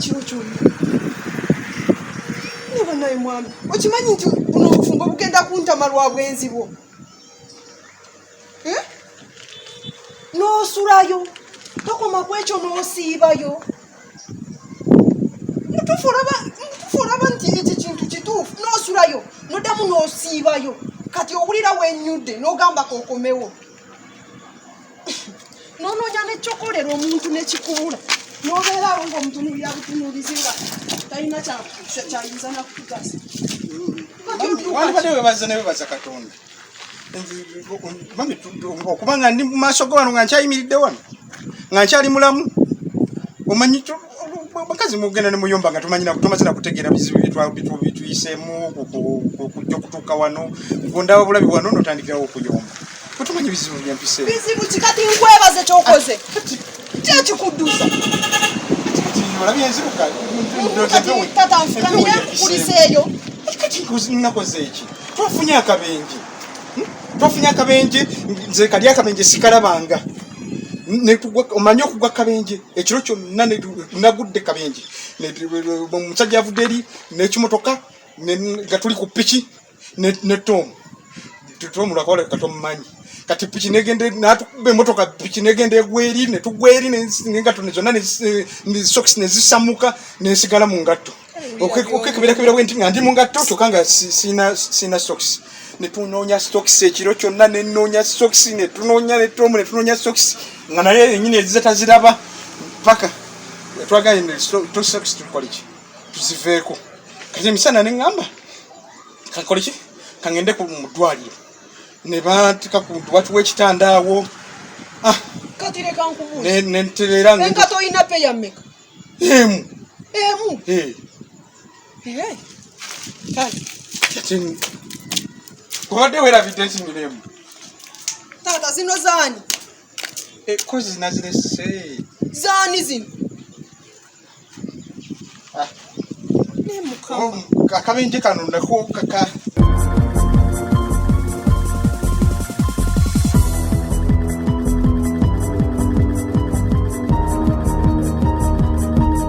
ekiro kyonna niba naye mwami okimanyi nti buno obufumbo bugenda kuntama lwa bwenzi bwo n'osulayo tokoma ku ekyo n'osiibayo mutuufu olaba nti ekyo kintu kituufu n'osulayo noddamu n'osiibayo kati owulira wennyudde n'ogamba kokomewo n'onoonya nekyokolera omuntu nekikubula n'obeera awo ng'omutunuulira butunuulizi nga talina kyayinza nakukugasa wandibadde webaza newebaza Katonda okubanga ndi mu maaso go wano nga nkyayimiridde wano nga nkyali mulamu omanyi bakazi mugenda ne muyomba nga tumaze nakutegeera bizibu bituyiseemu okujja okutuuka wano gondaba bulabi wano notandikirawo okuyomba otumanyi bizibu byempiseemu bizibu kikati nkwebaze kyokoze kyekikuddusa olabye enziruka tatanfukamira kuliseeyo nakoze eki twafunye akabenje nze kali akabenje sikalabanga omanyi okugwa kabenje ekiro kyonna nagudde kabenje omusajja avudde eri n'ekimotoka nga tuli ku piki ne Tom lwakola katomumanyi kati piki negende natukuba emotoka piki negende egweri netugwa eri n'engatto zonna ne socks nezisamuka nensigala mu ngatto okekebera wenti nga ndi mu ngatto kyokka nga sina socks netunoonya socks ekiro kyonna nenoonya socks netunoonya ne Tom netunoonya socks nga naye ennyini ezitaziraba paka twagaine socks tukoleki tuziveeko kati emisana neŋŋamba kakoleki kangende ku mudwaliro ne batika ku watu w'ekitanda awo kati leka nkubuuze nenterera enkato oyina peya mmeka emu kati obadde weerabidde nti nyinemu taata zino zaani kozi nazirese zaani zino nemukama akabenje kano nako